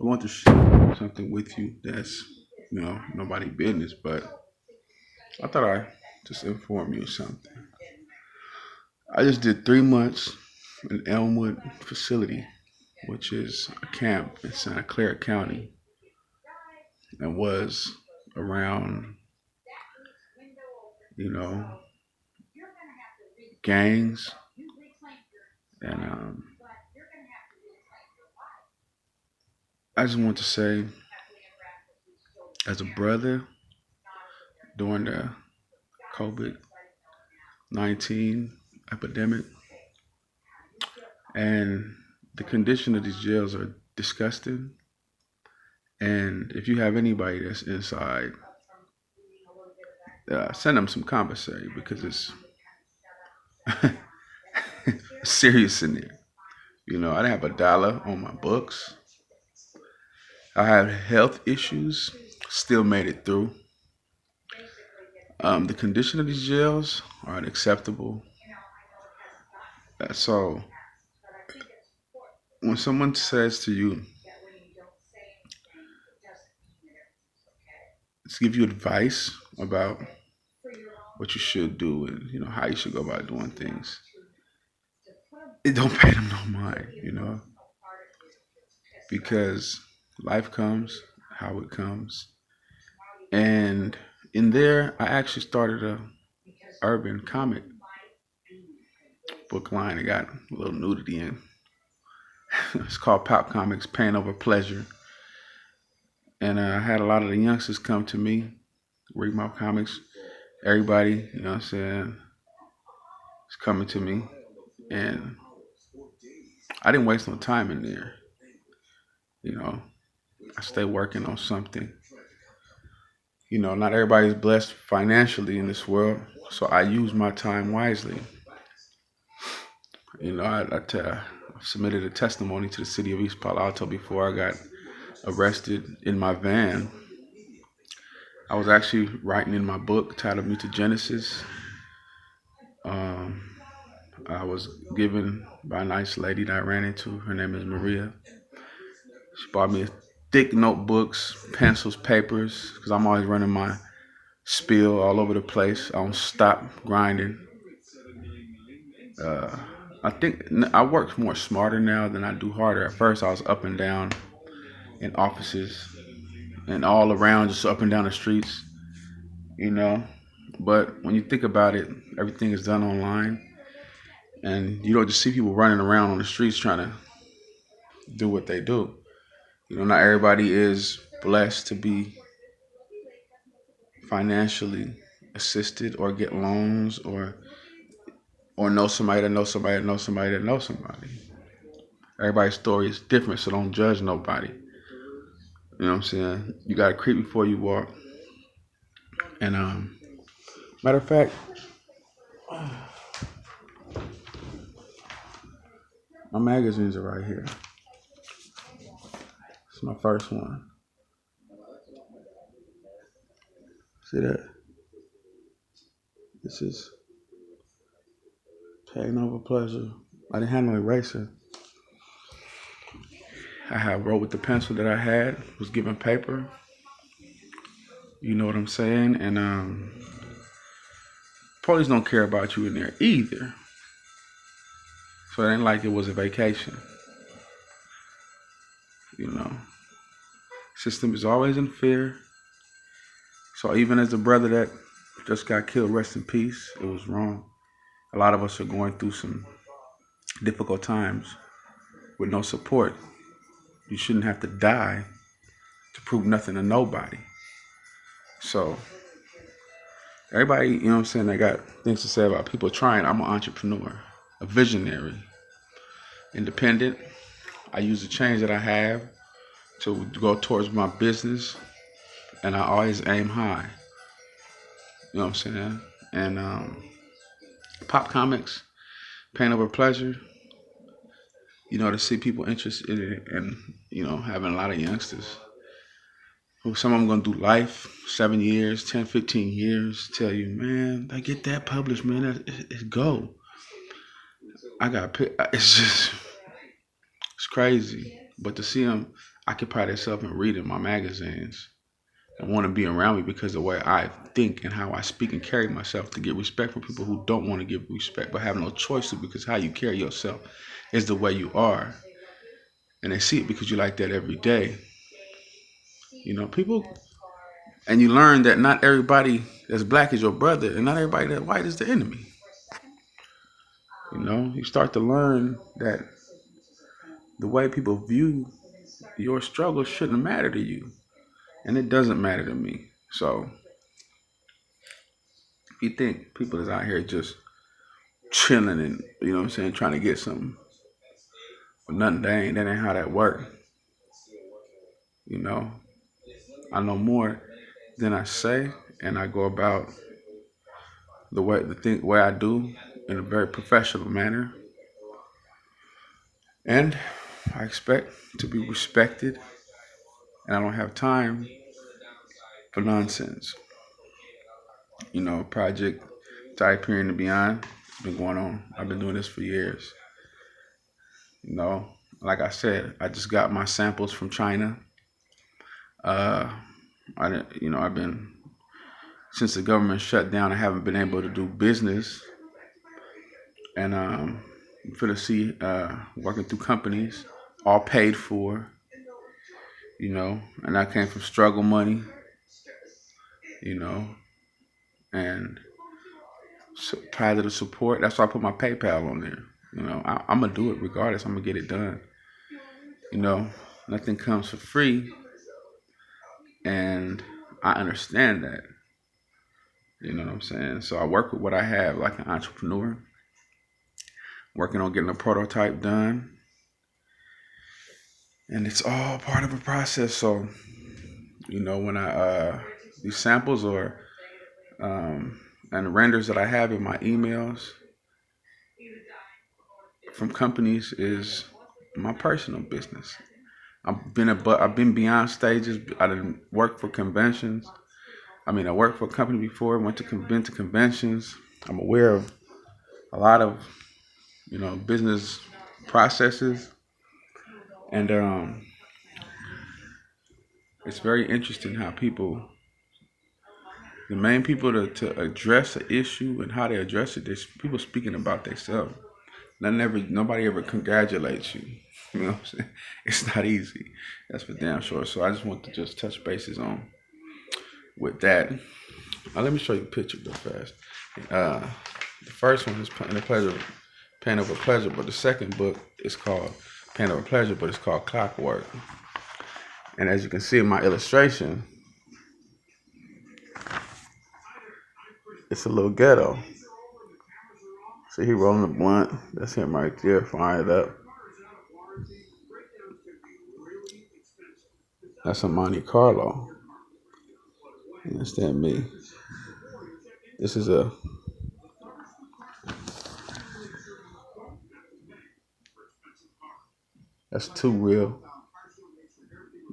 I want to share something with you that's, nobody business, but I thought I'd just inform you of something. I just did 3 months in Elmwood facility, which is a camp in Santa Clara County, and was around, you know, gangs. And I just want to say, as a brother during the COVID 19 epidemic, and the condition of these jails are disgusting. And if you have anybody that's inside, send them some commissary because it's serious in there. I didn't have a dollar on my books. I had health issues, still made it through. The condition of these jails are unacceptable. So when someone says to you, to give you advice about what you should do and how you should go about doing things, it don't pay them no mind, because life comes how it comes. And in there, I actually started a urban comic book line. It got a little nudity in. It's called Pop Comics, Pain Over Pleasure. And I had a lot of the youngsters come to me, read my comics. Everybody, what I'm saying, is coming to me. And I didn't waste no time in there. I stay working on something. Not everybody's blessed financially in this world, so I use my time wisely. I submitted a testimony to the city of East Palo Alto before I got arrested in my van. I was actually writing in my book titled Mutagenesis. I was given by a nice lady that I ran into. Her name is Maria. She bought me thick notebooks, pencils, papers, because I'm always running my spiel all over the place. I don't stop grinding. I think I work more smarter now than I do harder. At first, I was up and down in offices and all around, just up and down the streets, But when you think about it, everything is done online. And you don't just see people running around on the streets trying to do what they do. Not everybody is blessed to be financially assisted or get loans or know somebody that knows somebody that knows somebody that knows somebody. Everybody's story is different, so don't judge nobody. You know what I'm saying? You gotta creep before you walk. And matter of fact, my magazines are right here. It's my first one. See that? This is Pain Over Pleasure. I didn't have no eraser. I wrote with the pencil that I had, was given paper. You know what I'm saying? And police don't care about you in there either. So it ain't like it was a vacation. System is always in fear. So even as a brother that just got killed, rest in peace, it was wrong. A lot of us are going through some difficult times with no support. You shouldn't have to die to prove nothing to nobody. So everybody, what I'm saying, they got things to say about people trying. I'm an entrepreneur, a visionary, independent. I use the change that I have to go towards my business, and I always aim high. You know what I'm saying? And Pop Comics, Pain Over Pleasure, to see people interested in it, and, having a lot of youngsters who some of them going to do life, 7 years, 10, 15 years, tell you, man, I get that published, man, it's go. It's crazy. But to see them occupy themselves and reading my magazines and want to be around me because of the way I think and how I speak and carry myself, to get respect from people who don't want to give respect but have no choice to, because how you carry yourself is the way you are. And they see it because you like that every day. People, and you learn that not everybody that's black is your brother, and not everybody that's white is the enemy. You start to learn that the way people view your struggle shouldn't matter to you, and it doesn't matter to me. So if you think people is out here just chilling and trying to get something for nothing, that ain't how that work. I know more than I say, and I go about the way I do in a very professional manner, and I expect to be respected, and I don't have time for nonsense. Project Type here and beyond has been going on. I've been doing this for years. Like I said, I just got my samples from China. I've been, since the government shut down, I haven't been able to do business, and for to see working through companies, all paid for, and I came from struggle money, and positive support. That's why I put my PayPal on there. I'm gonna do it regardless. I'm gonna get it done. Nothing comes for free, and I understand that. You know what I'm saying? So I work with what I have, like an entrepreneur, working on getting a prototype done, and it's all part of a process. So, when these samples or and the renders that I have in my emails from companies is my personal business. I've been beyond stages. I didn't work for conventions. I worked for a company before. Been to conventions. I'm aware of a lot of business processes, and it's very interesting how the main people to address an issue and how they address it, there's people speaking about themselves. Nobody ever congratulates you. You know what I'm saying? It's not easy. That's for damn sure. So I just want to just touch bases on with that. Let me show you a picture real fast. The first one is Pain Over Pleasure, but the second book is called Pain Over Pleasure, but it's called Clockwork. And as you can see in my illustration, it's a little ghetto. See, he rolling a blunt. That's him right there, firing it up. That's a Monte Carlo. You understand me? This is that's too real.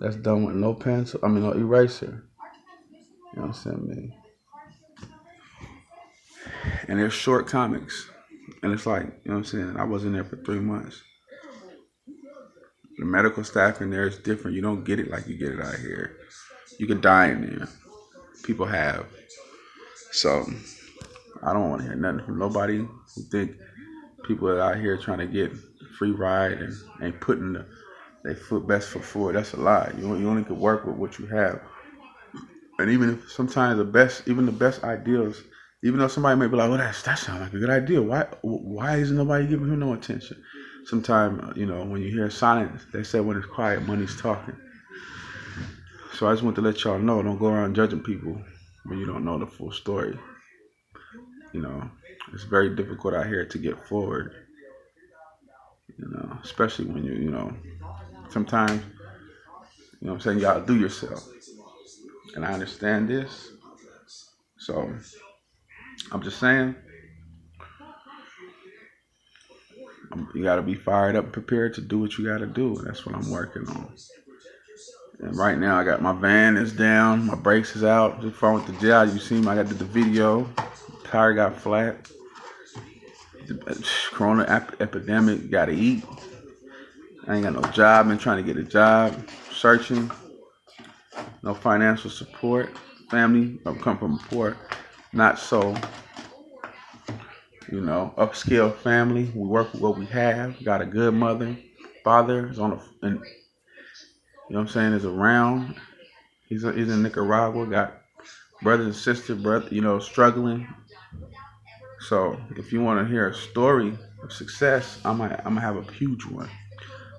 That's done with no pencil. No eraser. You understand me? And they're short comics. And it's like, you know what I'm saying? I was in there for 3 months. The medical staff in there is different. You don't get it like you get it out here. You could die in there. People have. So I don't want to hear nothing from nobody who think people are out here trying to get free ride and ain't putting their best foot forward. That's a lie. You only can work with what you have. And even if sometimes the best ideas, even though somebody may be like, well, that sounds like a good idea. Why isn't nobody giving him no attention? Sometimes, when you hear silence, they say when it's quiet, money's talking. So I just want to let y'all know, don't go around judging people when you don't know the full story. It's very difficult out here to get forward. Especially when sometimes, what I'm saying, you gotta do yourself. And I understand this. So I'm just saying, you gotta be fired up and prepared to do what you gotta do. And that's what I'm working on. And right now I got my van is down, my brakes is out. Just before I went to jail, you see me, I got the video. Tire got flat. The corona epidemic, gotta eat. I ain't got no job. Been trying to get a job, searching. No financial support. Family, I come from a poor, not so, upscale family. We work with what we have. Got a good mother. Father is and what I'm saying, is around. He's in Nicaragua. Got brothers and sisters, struggling. So if you want to hear a story of success, I'm gonna have a huge one.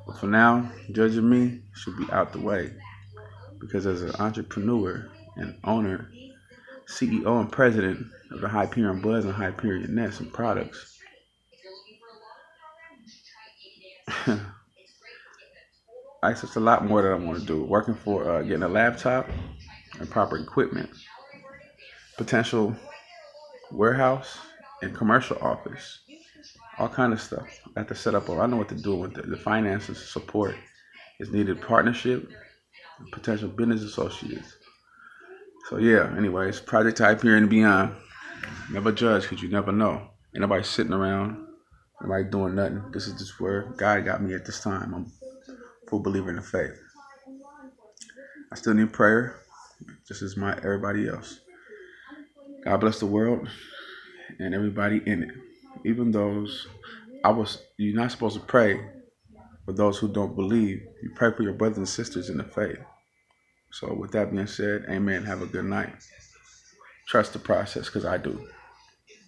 But for now, judging me should be out the way, because as an entrepreneur and owner, CEO and president of the Hyperion Buzz and Hyperion Nest and products, it's just a lot more that I want to do. Working for getting a laptop and proper equipment, potential warehouse and commercial office, all kind of stuff. I have to set up. I know what to do with the finances. Support is needed. Partnership, potential business associates. So yeah. Anyways, Project Hyperion and beyond. Never judge, because you never know. Ain't nobody sitting around. Nobody doing nothing. This is just where God got me at this time. I'm a full believer in the faith. I still need prayer, just as everybody else. God bless the world and everybody in it. Even those you're not supposed to pray for those who don't believe. You pray for your brothers and sisters in the faith. So with that being said, amen. Have a good night. Trust the process, because I do.